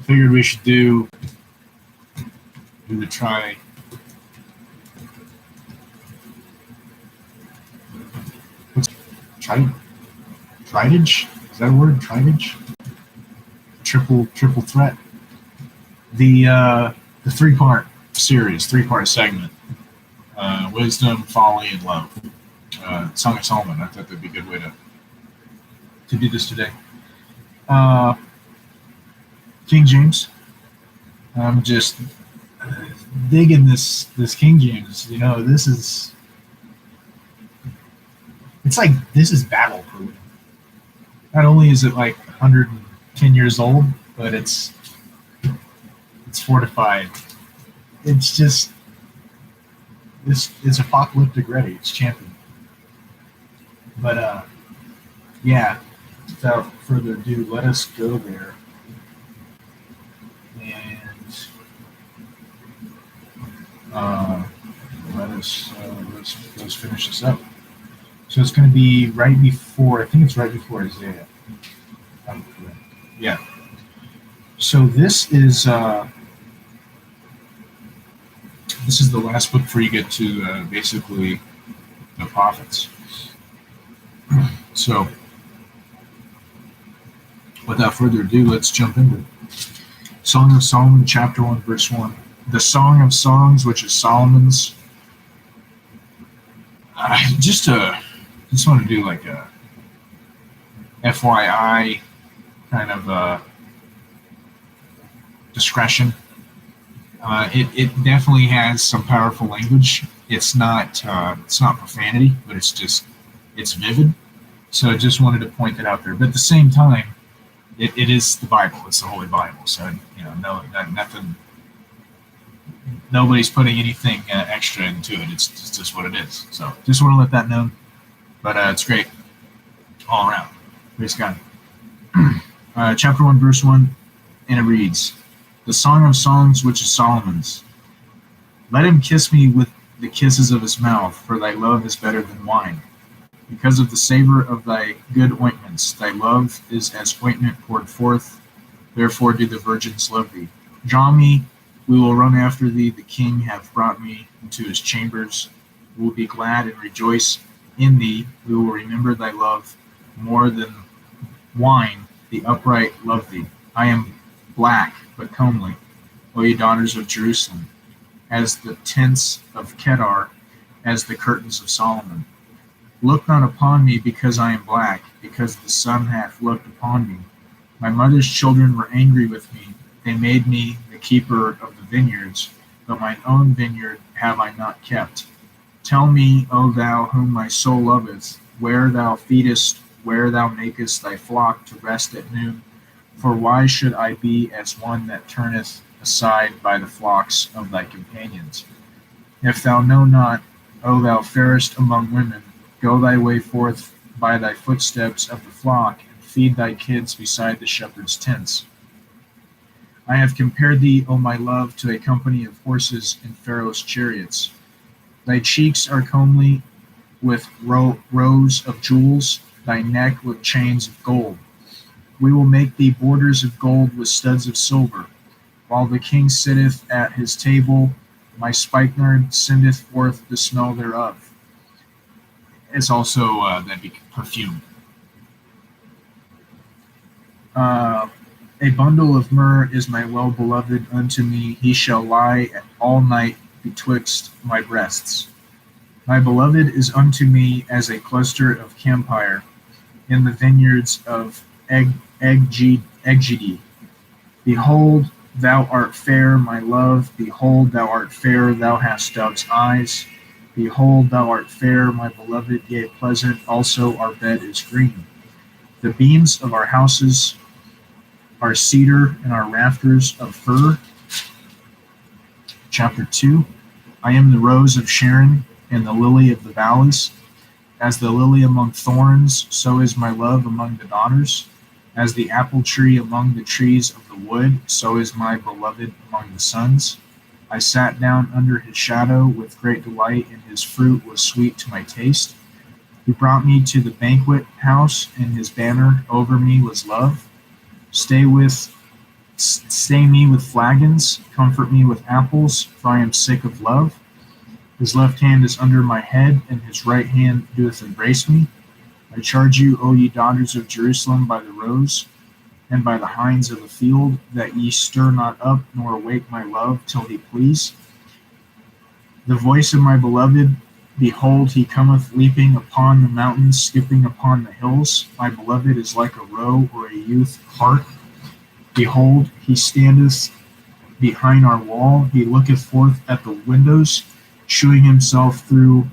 I figured we should do the tridage. Is that a word? Tridage? Triple threat. The 3-part series, 3-part segment. Wisdom, folly, and love. Song of Solomon. I thought that'd be a good way to do this today. King James. I'm just digging this King James. You know, this is battle-proof. Not only is it like 110 years old, but it's fortified. It's just it's apocalyptic ready. It's champion. But yeah. Without further ado, let us go there and let's finish this up. So it's going to be right before. I think it's right before Isaiah. Yeah. So this is the last book before you get to basically the prophets. So, without further ado, let's jump into it. Song of Solomon, chapter 1, verse 1. The Song of Songs, which is Solomon's. I just want to do like a FYI kind of discretion. It definitely has some powerful language. It's not profanity, but it's vivid. So I just wanted to point that out there. But at the same time, it is the Bible. It's the Holy Bible. So nothing. Nobody's putting anything extra into it. It's just what it is. So just want to let that known. But it's great all around. Praise God. Chapter 1, verse 1, and it reads, The Song of Songs, which is Solomon's. Let him kiss me with the kisses of his mouth, for thy love is better than wine. Because of the savor of thy good ointments, thy love is as ointment poured forth. Therefore do the virgins love thee. Draw me, we will run after thee. The king hath brought me into his chambers. We will be glad and rejoice in thee. We will remember thy love more than wine. The upright love thee. I am black but comely, O ye daughters of Jerusalem, as the tents of Kedar, as the curtains of Solomon. Look not upon me because I am black, because the sun hath looked upon me. My mother's children were angry with me. They made me the keeper of the vineyards, but mine own vineyard have I not kept. Tell me, O thou whom my soul loveth, where thou feedest, where thou makest thy flock to rest at noon. For why should I be as one that turneth aside by the flocks of thy companions? If thou know not, O thou fairest among women, go thy way forth by thy footsteps of the flock, and feed thy kids beside the shepherd's tents. I have compared thee, O my love, to a company of horses in Pharaoh's chariots. Thy cheeks are comely with rows of jewels, thy neck with chains of gold. We will make thee borders of gold with studs of silver. While the king sitteth at his table, my spikenard sendeth forth the smell thereof. It's also that'd be perfume. A bundle of myrrh is my well-beloved unto me. He shall lie all night betwixt my breasts. My beloved is unto me as a cluster of camphire in the vineyards of Engedi. Behold, thou art fair, my love. Behold, thou art fair. Thou hast dove's eyes. Behold, thou art fair, my beloved, yea, pleasant. Also our bed is green. The beams of our houses are cedar, and our rafters of fir. Chapter 2. I am the rose of Sharon, and the lily of the valleys. As the lily among thorns, so is my love among the daughters. As the apple tree among the trees of the wood, so is my beloved among the sons. I sat down under his shadow with great delight, and his fruit was sweet to my taste. He brought me to the banquet house, and his banner over me was love. Stay with Stay me with flagons, comfort me with apples, for I am sick of love. His left hand is under my head, and his right hand doeth embrace me. I charge you, O ye daughters of Jerusalem, by the roes, and by the hinds of the field, that ye stir not up, nor awake my love, till he please. The voice of my beloved, behold, he cometh leaping upon the mountains, skipping upon the hills. My beloved is like a roe or a youth hart. Behold, he standeth behind our wall. He looketh forth at the windows, shewing himself through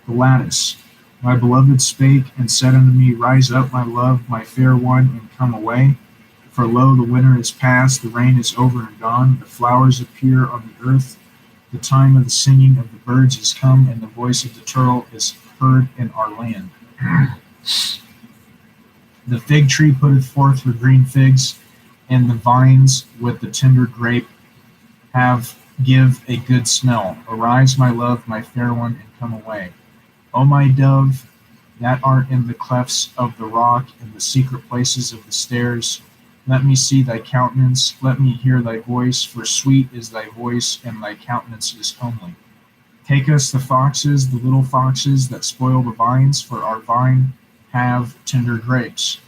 the lattice. My beloved spake and said unto me, Rise up, my love, my fair one, and come away. For lo, the winter is past, the rain is over and gone, the flowers appear on the earth. The time of the singing of the birds is come, and the voice of the turtle is heard in our land. The fig tree putteth forth her green figs, and the vines with the tender grape give a good smell. Arise, my love, my fair one, and come away. O my dove, that art in the clefts of the rock, in the secret places of the stairs, let me see thy countenance, let me hear thy voice, for sweet is thy voice, and thy countenance is homely. Take us the foxes, the little foxes that spoil the vines, for our vine have tender grapes.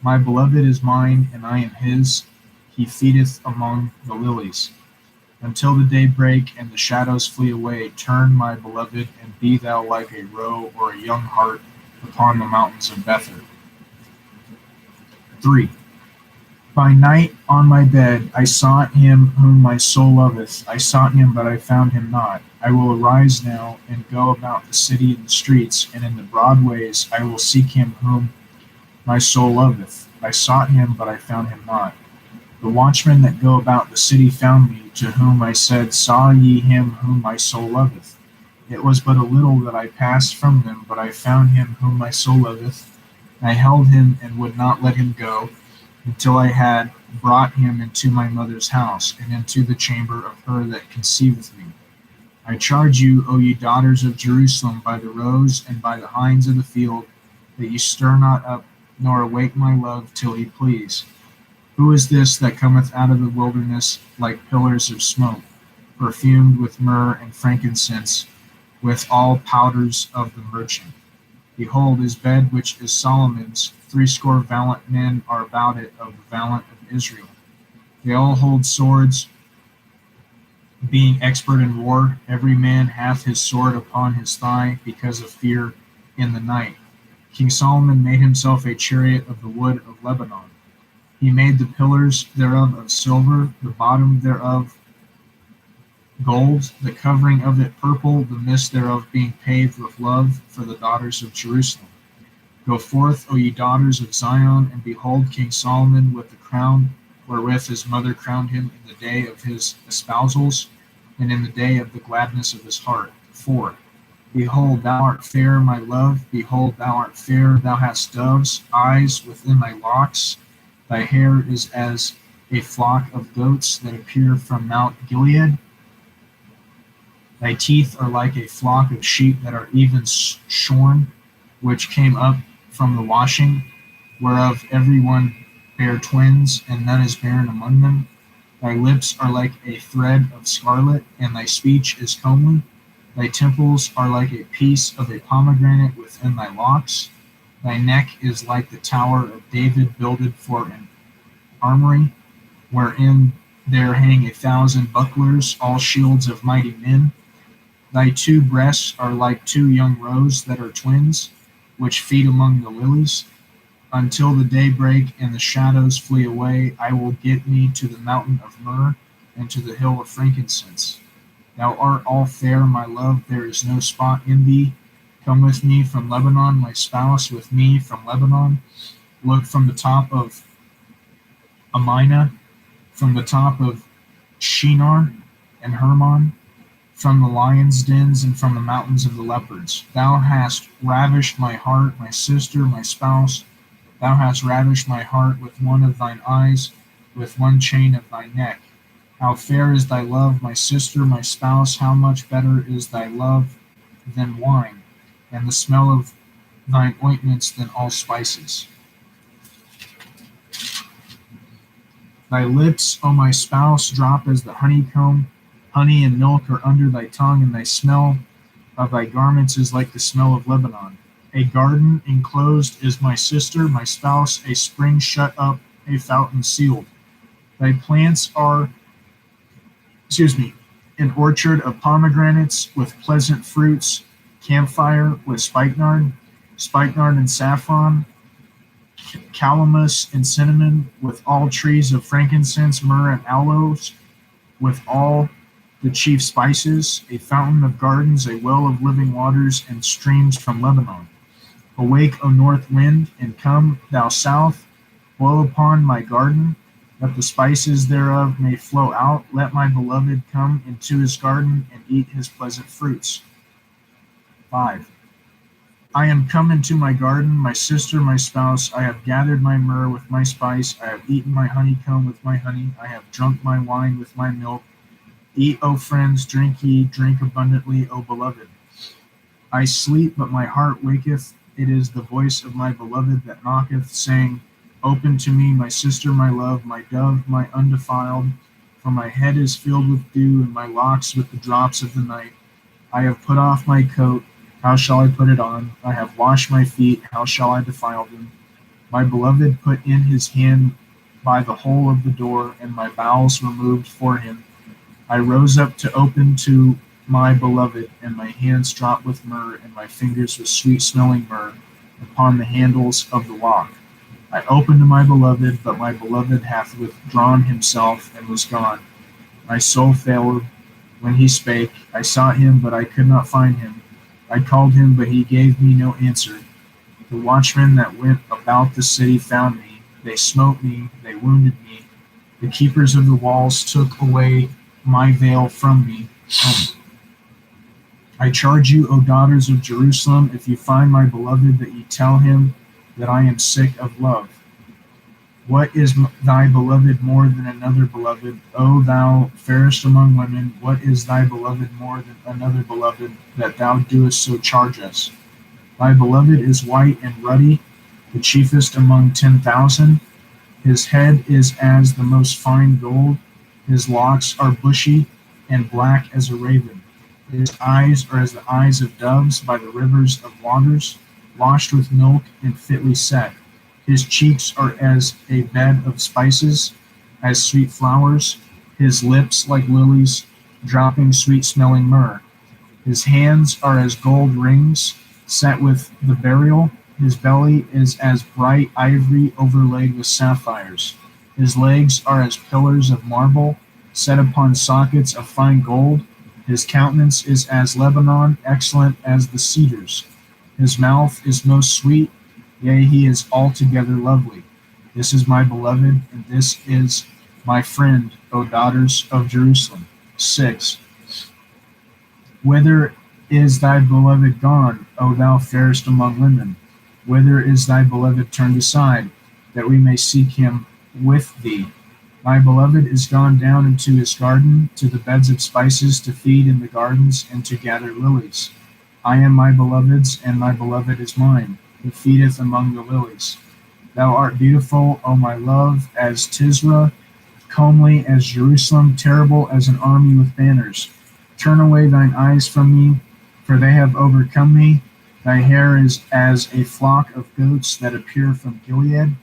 My beloved is mine, and I am his. He feedeth among the lilies. Until the day break and the shadows flee away, turn, my beloved, and be thou like a roe or a young hart upon the mountains of Bether. 3. By night on my bed I sought him whom my soul loveth. I sought him, but I found him not. I will arise now and go about the city in the streets, and in the broad ways I will seek him whom my soul loveth. I sought him, but I found him not. The watchmen that go about the city found me, to whom I said, Saw ye him whom my soul loveth? It was but a little that I passed from them, but I found him whom my soul loveth. I held him and would not let him go, until I had brought him into my mother's house, and into the chamber of her that conceiveth me. I charge you, O ye daughters of Jerusalem, by the roes and by the hinds of the field, that ye stir not up, nor awake my love, till he please. Who is this that cometh out of the wilderness like pillars of smoke, perfumed with myrrh and frankincense, with all powders of the merchant? Behold, his bed, which is Solomon's, 80 valiant men are about it of the valiant of Israel. They all hold swords, being expert in war. Every man hath his sword upon his thigh, because of fear in the night. King Solomon made himself a chariot of the wood of Lebanon. He made the pillars thereof of silver, the bottom thereof gold, the covering of it purple, the midst thereof being paved with love for the daughters of Jerusalem. Go forth, O ye daughters of Zion, and behold King Solomon with the crown wherewith his mother crowned him in the day of his espousals, and in the day of the gladness of his heart. 4. Behold, thou art fair, my love. Behold, thou art fair. Thou hast dove's eyes within thy locks. Thy hair is as a flock of goats that appear from Mount Gilead. Thy teeth are like a flock of sheep that are even shorn, which came up from the washing, whereof every one bare twins, and none is barren among them. Thy lips are like a thread of scarlet, and thy speech is comely. Thy temples are like a piece of a pomegranate within thy locks. Thy neck is like the tower of David builded for an armory, wherein there hang 1,000 bucklers, all shields of mighty men. Thy 2 breasts are like 2 young roes that are twins, which feed among the lilies. Until the day break and the shadows flee away, I will get me to the mountain of myrrh and to the hill of frankincense. Thou art all fair, my love, there is no spot in thee. Come with me from Lebanon, my spouse, with me from Lebanon. Look from the top of Amina, from the top of Shinar and Hermon, from the lions' dens and from the mountains of the leopards. Thou hast ravished my heart, my sister, my spouse. Thou hast ravished my heart with one of thine eyes, with one chain of thy neck. How fair is thy love, my sister, my spouse, how much better is thy love than wine, and the smell of thine ointments than all spices. Thy lips, O my spouse, drop as the honeycomb. Honey and milk are under thy tongue, and thy smell of thy garments is like the smell of Lebanon. A garden enclosed is my sister, my spouse, a spring shut up, a fountain sealed. Thy plants are, an orchard of pomegranates with pleasant fruits, camphire with spikenard and saffron, calamus and cinnamon, with all trees of frankincense, myrrh, and aloes, with all the chief spices, a fountain of gardens, a well of living waters, and streams from Lebanon. Awake, O north wind, and come, thou south, blow upon my garden, that the spices thereof may flow out. Let my beloved come into his garden and eat his pleasant fruits. 5. I am come into my garden, my sister, my spouse. I have gathered my myrrh with my spice. I have eaten my honeycomb with my honey. I have drunk my wine with my milk. Eat, O friends, drink ye, drink abundantly, O beloved. I sleep, but my heart waketh. It is the voice of my beloved that knocketh, saying, Open to me, my sister, my love, my dove, my undefiled. For my head is filled with dew, and my locks with the drops of the night. I have put off my coat. How shall I put it on? I have washed my feet. How shall I defile them? My beloved put in his hand by the hole of the door, and my bowels were moved for him. I rose up to open to my beloved, and my hands dropped with myrrh, and my fingers with sweet-smelling myrrh upon the handles of the lock. I opened to my beloved, but my beloved hath withdrawn himself and was gone. My soul failed when he spake. I sought him, but I could not find him. I called him, but he gave me no answer. The watchmen that went about the city found me. They smote me, they wounded me. The keepers of the walls took away my veil from me. I charge you, O daughters of Jerusalem, if you find my beloved, that ye tell him that I am sick of love. What is thy beloved more than another beloved? O thou fairest among women, what is thy beloved more than another beloved, that thou doest so charge us? Thy beloved is white and ruddy, the chiefest among 10,000. His head is as the most fine gold. His locks are bushy and black as a raven. His eyes are as the eyes of doves by the rivers of waters, washed with milk and fitly set. His cheeks are as a bed of spices, as sweet flowers. His lips like lilies, dropping sweet-smelling myrrh. His hands are as gold rings, set with the beryl. His belly is as bright ivory overlaid with sapphires. His legs are as pillars of marble, set upon sockets of fine gold. His countenance is as Lebanon, excellent as the cedars. His mouth is most sweet, yea, he is altogether lovely. This is my beloved, and this is my friend, O daughters of Jerusalem. 6. Whither is thy beloved gone, O thou fairest among women? Whither is thy beloved turned aside, that we may seek him with thee? My beloved is gone down into his garden, to the beds of spices, to feed in the gardens, and to gather lilies. I am my beloved's, and my beloved is mine, who feedeth among the lilies. Thou art beautiful, O my love, as Tisra, comely as Jerusalem, terrible as an army with banners. Turn away thine eyes from me, for they have overcome me. Thy hair is as a flock of goats that appear from Gilead.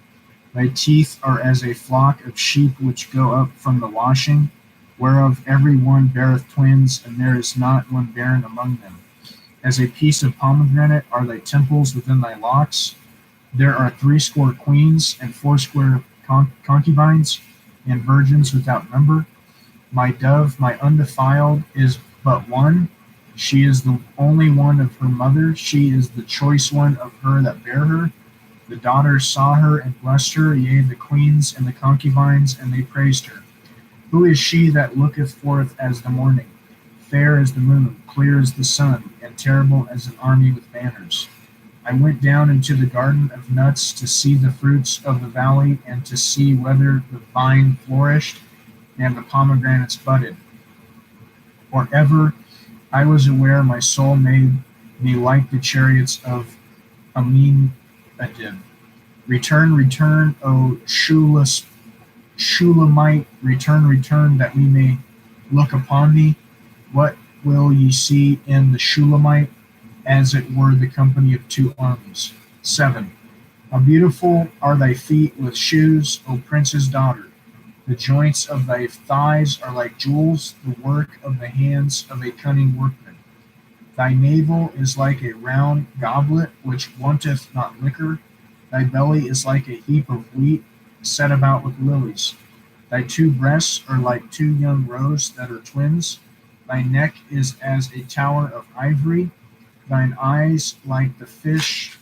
Thy teeth are as a flock of sheep which go up from the washing, whereof every one beareth twins, and there is not one barren among them. As a piece of pomegranate are thy temples within thy locks. There are 80 queens, and 80 concubines, and virgins without number. My dove, my undefiled, is but one. She is the only one of her mother. She is the choice one of her that bare her. The daughters saw her and blessed her, yea, the queens and the concubines, and they praised her. Who is she that looketh forth as the morning, fair as the moon, clear as the sun, and terrible as an army with banners? I went down into the garden of nuts to see the fruits of the valley, and to see whether the vine flourished and the pomegranates budded. Or ever I was aware my soul made me like the chariots of Amin Adib. Return, return, O shoeless Shulamite, return, return, that we may look upon thee. What will ye see in the Shulamite? As it were the company of two armies. 7. How beautiful are thy feet with shoes, O prince's daughter! The joints of thy thighs are like jewels, the work of the hands of a cunning workman. Thy navel is like a round goblet which wanteth not liquor. Thy belly is like a heap of wheat set about with lilies. Thy two breasts are like two young roes that are twins. Thy neck is as a tower of ivory. Thine eyes like the fish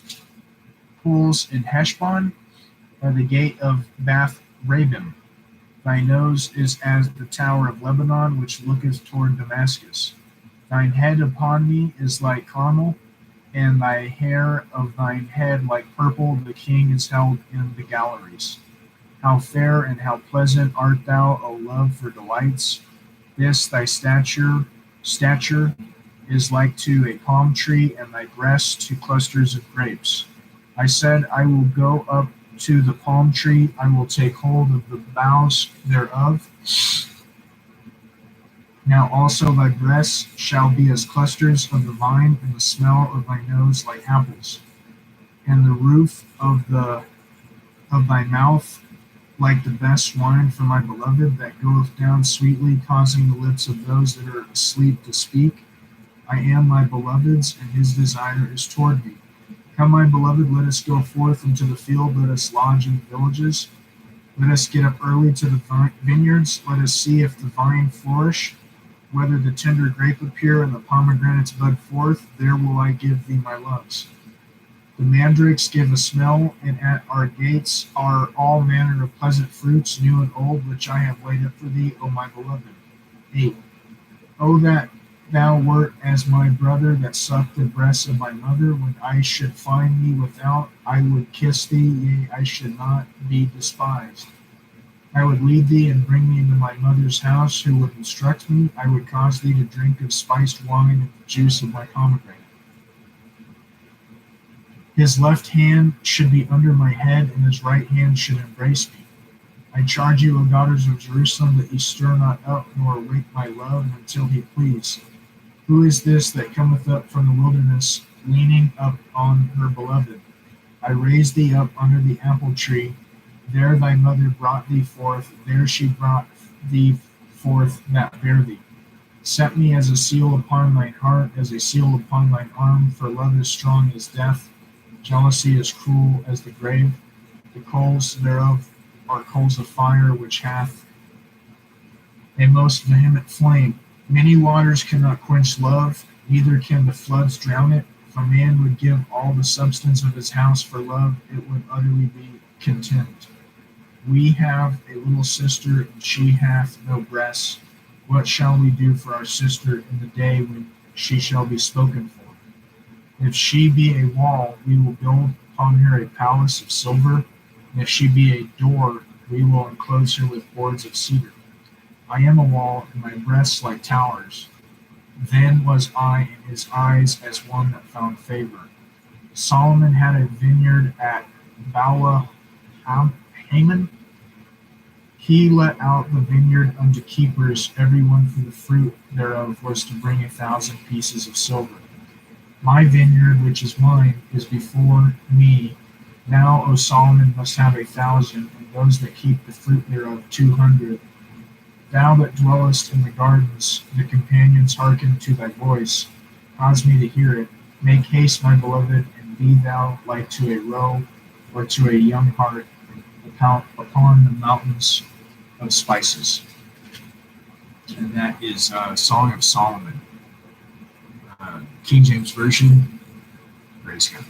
pools in Heshbon, or the gate of Bath Rabim. Thy nose is as the tower of Lebanon, which looketh toward Damascus. Thine head upon me is like Carmel, and thy hair of thine head like purple. The king is held in the galleries. How fair and how pleasant art thou, O love, for delights! This thy stature is like to a palm tree, and thy breasts to clusters of grapes. I said, I will go up to the palm tree, I will take hold of the boughs thereof. Now also thy breasts shall be as clusters of the vine, and the smell of thy nose like apples, and the roof of thy mouth like the best wine for my beloved, that goeth down sweetly, causing the lips of those that are asleep to speak. I am my beloved's, and his desire is toward me. Come, my beloved, let us go forth into the field, let us lodge in the villages. Let us get up early to the vineyards, let us see if the vine flourish, whether the tender grape appear and the pomegranates bud forth, there will I give thee my loves. The mandrakes give a smell, and at our gates are all manner of pleasant fruits, new and old, which I have laid up for thee, O my beloved. 8. O that thou wert as my brother that sucked the breasts of my mother. When I should find thee without, I would kiss thee, yea, I should not be despised. I would lead thee and bring thee into my mother's house, who would instruct me. I would cause thee to drink of spiced wine and the juice of my pomegranate. His left hand should be under my head, and his right hand should embrace me. I charge you, O daughters of Jerusalem, that ye stir not up, nor awake my love, until he please. Who is this that cometh up from the wilderness, leaning up on her beloved? I raised thee up under the apple tree. There thy mother brought thee forth. There she brought thee forth that bare thee. Set me as a seal upon thine heart, as a seal upon thine arm, for love is strong as death. Jealousy is cruel as the grave. The coals thereof are coals of fire, which hath a most vehement flame. Many waters cannot quench love, neither can the floods drown it. If a man would give all the substance of his house for love, it would utterly be contempt. We have a little sister, and she hath no breasts. What shall we do for our sister in the day when she shall be spoken for? If she be a wall, we will build upon her a palace of silver, and if she be a door, we will enclose her with boards of cedar. I am a wall, and my breasts like towers. Then was I in his eyes as one that found favor. Solomon had a vineyard at Bala Haman. He let out the vineyard unto keepers. Everyone for the fruit thereof was to bring 1,000 pieces of silver. My vineyard, which is mine, is before me. Now, O Solomon, must have 1,000, and those that keep the fruit thereof 200. Thou that dwellest in the gardens, the companions hearken to thy voice. Cause me to hear it. Make haste, my beloved, and be thou like to a roe or to a young hart upon the mountains of spices. And that is Song of Solomon. King James Version. Praise God.